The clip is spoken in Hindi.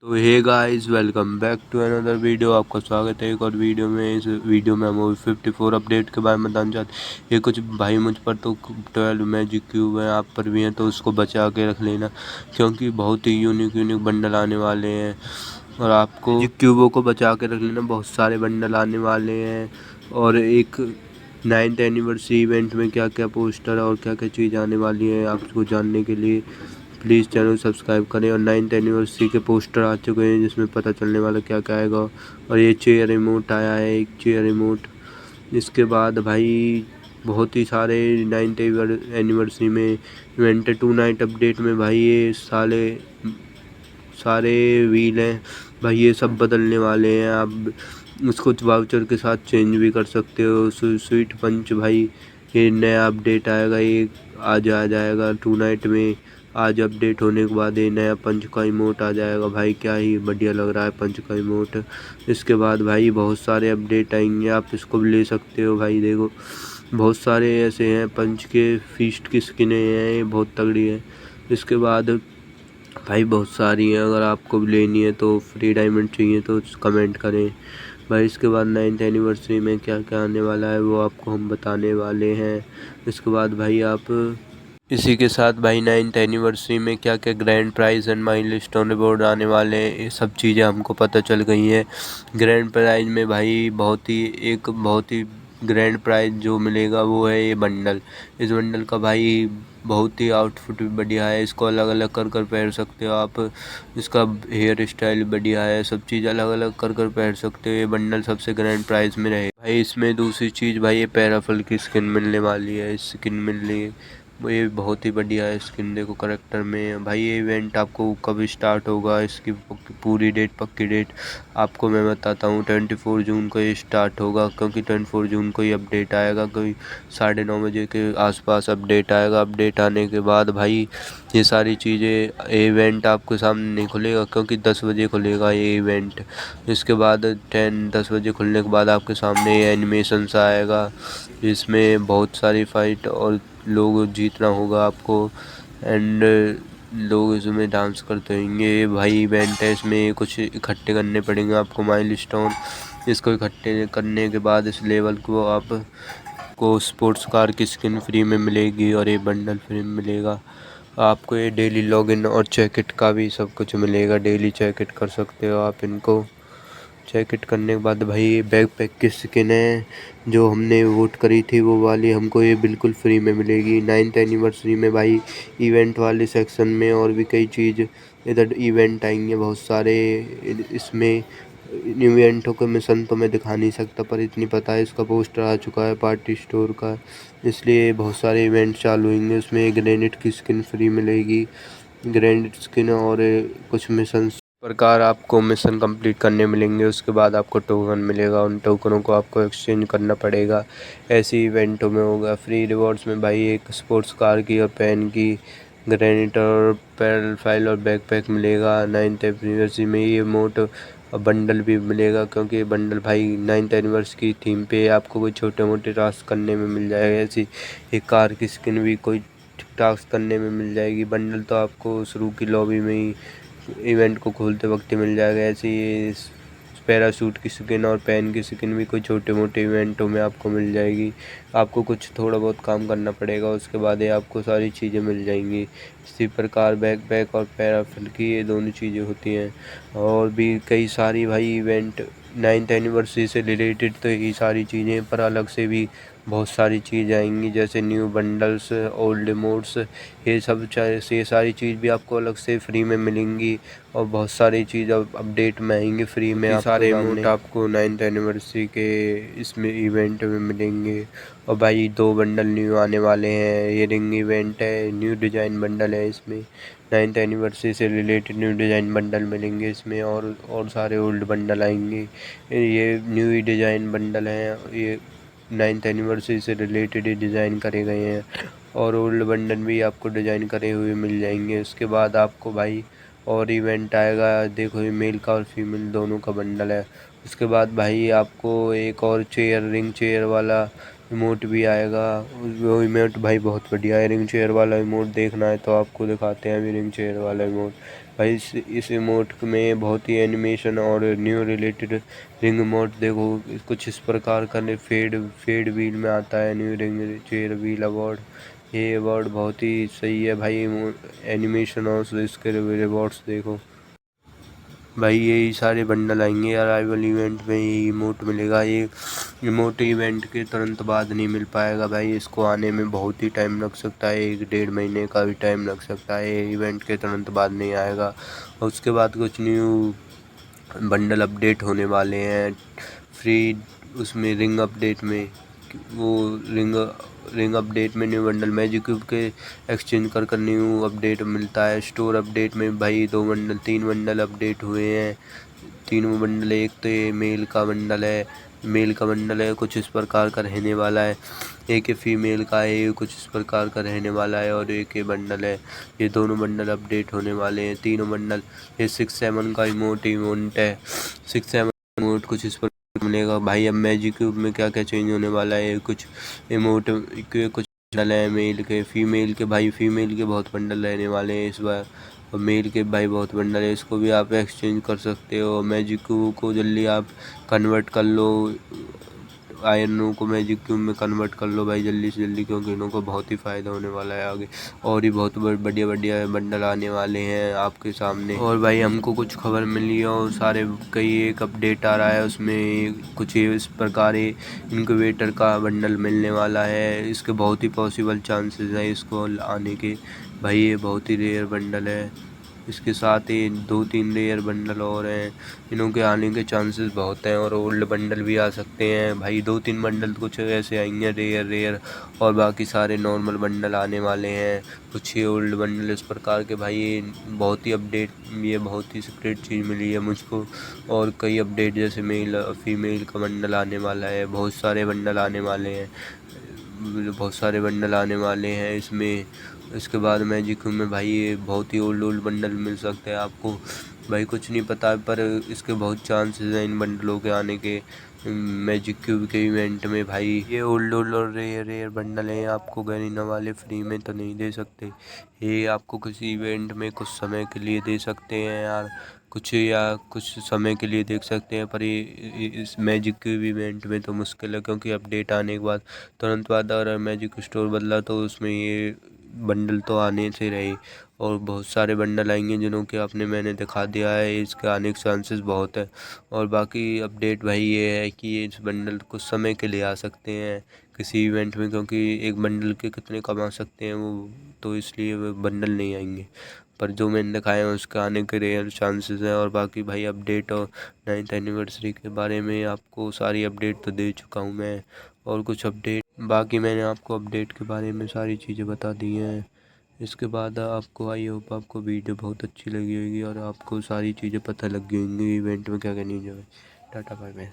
तो hey guys, welcome back to another video. आपका स्वागत है एक और वीडियो में। इस वीडियो में हम मूवी 54 अपडेट के बारे में बताना चाहते हैं। ये कुछ भाई मुझ पर तो 12 मैजिक क्यूब है, आप पर भी हैं, तो उसको बचा के रख लेना क्योंकि बहुत ही यूनिक बंडल आने वाले हैं और आपको मैजिक क्यूबों को बचा के रख लेना। बहुत सारे बंडल आने वाले हैं और एक 9th एनिवर्सरी इवेंट में क्या क्या पोस्टर और क्या क्या चीज़ आने वाली है आपको जानने के लिए प्लीज़ चैनल सब्सक्राइब करें। और 9th एनिवर्सरी के पोस्टर आ चुके हैं जिसमें पता चलने वाला क्या क्या आएगा। और ये चेयर रिमोट आया है, एक चेयर रिमोट। इसके बाद भाई बहुत ही सारे 9th एनिवर्सरी में इवेंट 2 नाइट अपडेट में भाई ये सारे व्हील हैं भाई, ये सब बदलने वाले हैं। आप उसको वाउचर के साथ चेंज भी कर सकते हो। स्वीट पंच भाई ये नया अपडेट आएगा, ये आज आ जाएगा 2 नाइट में। आज अपडेट होने के बाद ये नया पंच का इमोट आ जाएगा भाई, क्या ही बढ़िया लग रहा है पंच का इमोट। इसके बाद भाई बहुत सारे अपडेट आएंगे, आप इसको भी ले सकते हो भाई। देखो बहुत सारे ऐसे हैं पंच के, फीस्ट की स्किनें हैं, ये बहुत तगड़ी है। इसके बाद भाई बहुत सारी हैं, अगर आपको भी लेनी है तो फ्री डायमंड चाहिए तो कमेंट करें भाई। इसके बाद 9th एनिवर्सरी में क्या क्या आने वाला है वो आपको हम बताने वाले हैं। इसके बाद भाई आप इसी के साथ भाई 9th एनिवर्सरी में क्या क्या grand prize and milestone reward आने वाले हैं, ये सब चीज़ें हमको पता चल गई हैं। ग्रैंड प्राइज़ में भाई बहुत ही ग्रैंड प्राइज़ जो मिलेगा वो है ये बंडल। इस बंडल का भाई बहुत ही आउटफिट भी बढ़िया है, इसको अलग अलग कर कर पहन सकते हो आप। इसका हेयर स्टाइल बढ़िया है, सब चीज़ अलग अलग कर कर पहन सकते हो। ये बंडल सबसे ग्रैंड प्राइज़ में रहे भाई। इसमें दूसरी चीज़ भाई ये पैराफल की स्किन मिलने वाली है, स्किन मिल रही है वो, ये बहुत ही बढ़िया है स्किन। देखो करेक्टर में भाई। ये इवेंट आपको कब स्टार्ट होगा, इसकी पूरी डेट, पक्की डेट आपको मैं बताता हूँ। 24 जून को ये स्टार्ट होगा क्योंकि 24 जून को ही अपडेट आएगा। कोई 9:30 बजे के आसपास अपडेट आएगा। अपडेट आने के बाद भाई ये सारी चीज़ें, इवेंट आपके सामने नहीं खुलेगा क्योंकि 10 बजे खुलेगा ये इवेंट। इसके बाद 10 बजे खुलने के बाद आपके सामने ये एनिमेशन सा आएगा, इसमें बहुत सारी फाइट और लोग जीतना होगा आपको एंड लोग इसमें डांस करते होंगे। ये भाई इवेंट है, इसमें कुछ इकट्ठे करने पड़ेंगे आपको माइलस्टोन। इसको इकट्ठे करने के बाद इस लेवल को आपको स्पोर्ट्स कार की स्किन फ्री में मिलेगी और ये बंडल फ्री में मिलेगा आपको। ये डेली लॉगिन और चेकइट का भी सब कुछ मिलेगा, डेली चेकइट कर सकते हो आप इनको। चेकइट करने के बाद भाई ये बैकपैक की स्किन है जो हमने वोट करी थी वो वाली, हमको ये बिल्कुल फ्री में मिलेगी 9th एनिवर्सरी में भाई। इवेंट वाले सेक्शन में और भी कई चीज़ इधर इवेंट आएंगे बहुत सारे। इसमें इवेंटों के मिशन तो मैं दिखा नहीं सकता पर इतनी पता है, इसका पोस्टर आ चुका है पार्टी स्टोर का, इसलिए बहुत सारे इवेंट चालू होंगे। उसमें ग्रेनेड की स्किन फ्री मिलेगी, ग्रेनेड स्किन और कुछ मिशन प्रकार आपको मिशन कंप्लीट करने मिलेंगे। उसके बाद आपको टोकन मिलेगा, उन टोकनों को आपको एक्सचेंज करना पड़ेगा। ऐसी इवेंटों में होगा। फ्री रिवॉर्ड्स में भाई एक स्पोर्ट्स कार की और पेन की, ग्रेनेड और पैरल फाइल और बैकपैक मिलेगा। 9th एनिवर्सरी में ये मोट बंडल भी मिलेगा क्योंकि ये बंडल भाई 9th एनिवर्सरी की थीम पे आपको कोई छोटे मोटे टास्क करने में मिल जाएगा। ऐसी एक कार की स्किन भी कोई टास्क करने में मिल जाएगी। बंडल तो आपको शुरू की लॉबी में ही इवेंट को खोलते वक्त ही मिल जाएगा। ऐसे ही पैराशूट की स्किन और पैन की स्किन भी कोई छोटे मोटे इवेंटों में आपको मिल जाएगी। आपको कुछ थोड़ा बहुत काम करना पड़ेगा, उसके बाद ये आपको सारी चीज़ें मिल जाएंगी। इसी प्रकार बैकपैक और पैराफिल की ये दोनों चीज़ें होती हैं और भी कई सारी भाई इवेंट 9th एनिवर्सरी से रिलेटेड तो यही सारी चीज़ें, पर अलग से भी बहुत सारी चीज़ आएंगी जैसे न्यू बंडल्स, ओल्ड इमोट्स, ये सब ये सारी चीज़ भी आपको अलग से फ्री में मिलेंगी। और बहुत सारी चीज़ अब अपडेट में आएंगी फ्री में। सारे इमोट आपको 9th एनिवर्सरी के इसमें इवेंट में मिलेंगे। और भाई 2 बंडल न्यू आने वाले हैं, ये रिंग इवेंट है, न्यू डिज़ाइन बंडल है इसमें। 9th एनिवर्सरी से रिलेटेड न्यू डिज़ाइन बंडल मिलेंगे इसमें और सारे ओल्ड बंडल आएंगे। ये न्यू डिज़ाइन बंडल हैं, ये 9th एनिवर्सरी से रिलेटेड ही डिज़ाइन करे गए हैं और ओल्ड बंडल भी आपको डिज़ाइन करे हुए मिल जाएंगे। उसके बाद आपको भाई और इवेंट आएगा, देखो ये मेल का और फीमेल दोनों का बंडल है। उसके बाद भाई आपको एक और चेयर, रिंग चेयर वाला इमोट भी आएगा। वो इमोट भाई बहुत बढ़िया है। रिंग चेयर वाला इमोट देखना है तो आपको दिखाते हैं अभी रिंग चेयर वाला इमोट। भाई इस इमोट में बहुत ही एनिमेशन और न्यू रिलेटेड रिंग इमोट देखो कुछ इस प्रकार का फेड फेड व्हील में आता है। New ring chair wheel award, ये अवार्ड बहुत ही सही है भाई। एनिमेशन और इसके रिवॉर्ड्स देखो भाई, यही सारे बंडल आएंगे अराइवल इवेंट में। ये इमोट मिलेगा, ये इमोट इवेंट के तुरंत बाद नहीं मिल पाएगा भाई, इसको आने में बहुत ही टाइम लग सकता है, 1-1.5 महीने का भी टाइम लग सकता है। ये इवेंट के तुरंत बाद नहीं आएगा। और उसके बाद कुछ न्यू बंडल अपडेट होने वाले हैं फ्री, उसमें रिंग अपडेट में वो रिंग अपडेट में न्यू बंडल मैजिक क्यूब के एक्सचेंज कर न्यू अपडेट मिलता है। स्टोर अपडेट में भाई 3 बंडल अपडेट हुए हैं। तीनों बंडल, एक तो ये मेल का बंडल है कुछ इस प्रकार का रहने वाला है, एक ये फीमेल का है ये कुछ इस प्रकार का रहने वाला है, और एक ये बंडल है। ये दोनों बंडल अपडेट होने वाले हैं, तीनों बंडल। ये 6-7 का इमोट है, 6-7 इमोट कुछ इस प्रकार मिलेगा भाई। अब मैजिक क्यूब में क्या क्या चेंज होने वाला है, कुछ इमोट के कुछ बंडल है मेल के, फीमेल के भाई, फीमेल के बहुत बंडल रहने वाले हैं इस बार, और मेल के भाई बहुत बंडल है। इसको भी आप एक्सचेंज कर सकते हो। मैजिक क्यूब को जल्दी आप कन्वर्ट कर लो, आयरनों को मैजिक क्यूब में कन्वर्ट कर लो भाई जल्दी से जल्दी, क्योंकि इन्हों को बहुत ही फ़ायदा होने वाला है आगे। और भी बहुत बढ़िया बढ़िया बंडल आने वाले हैं आपके सामने। और भाई हमको कुछ खबर मिली है और सारे कई एक अपडेट आ रहा है, उसमें कुछ इस प्रकार इनक्यूबेटर का बंडल मिलने वाला है। इसके बहुत ही पॉसिबल चांसेस है इसको आने के भाई, ये बहुत ही रेयर बंडल है। इसके साथ ही 2-3 रेयर बंडल और हैं, इनों के आने के चांसेस बहुत हैं, और ओल्ड बंडल भी आ सकते हैं भाई। 2-3 बंडल कुछ ऐसे आएंगे रेयर, और बाकी सारे नॉर्मल बंडल आने वाले हैं। कुछ ही ओल्ड बंडल इस प्रकार के भाई, ये बहुत ही सीक्रेट चीज़ मिली है मुझको। और कई अपडेट जैसे मेल फीमेल का बंडल आने वाला है, बहुत सारे बंडल आने वाले हैं इसमें। इसके बाद मैजिक क्यूब में भाई ये बहुत ही ओल्ड बंडल मिल सकते हैं आपको भाई, कुछ नहीं पता, पर इसके बहुत चांसेस हैं इन बंडलों के आने के मैजिक क्यूब के इवेंट में भाई। ये ओल्ड और रेयर बंडल हैं, आपको गरीना वाले फ्री में तो नहीं दे सकते, ये आपको किसी इवेंट में कुछ समय के लिए दे सकते हैं यार, कुछ समय के लिए देख सकते हैं। पर ये इस मैजिक क्यूब इवेंट में तो मुश्किल है, क्योंकि अपडेट आने के बाद तुरंत बाद अगर मैजिक स्टोर बदला तो उसमें ये बंडल तो आने से रहे, और बहुत सारे बंडल आएंगे जिन्हों के मैंने दिखा दिया है, इसके आने के चांसेस बहुत है। और बाकी अपडेट भाई ये है कि ये इस बंडल कुछ समय के लिए आ सकते हैं किसी इवेंट में, क्योंकि एक बंडल के कितने कमा सकते हैं वो, तो इसलिए वो बंडल नहीं आएंगे। पर जो मैंने दिखाया है उसके आने के रेयर चांसेस हैं। और बाकी भाई अपडेट और 9th एनिवर्सरी के बारे में आपको सारी अपडेट तो दे चुका हूँ मैं, और कुछ अपडेट बाकी मैंने आपको अपडेट के बारे में सारी चीज़ें बता दी हैं। इसके बाद आपको आई होप आपको वीडियो बहुत अच्छी लगी होगी, और आपको सारी चीज़ें पता लग गई होंगी इवेंट में क्या क्या न्यूज़ है। टाटा बाय बाय।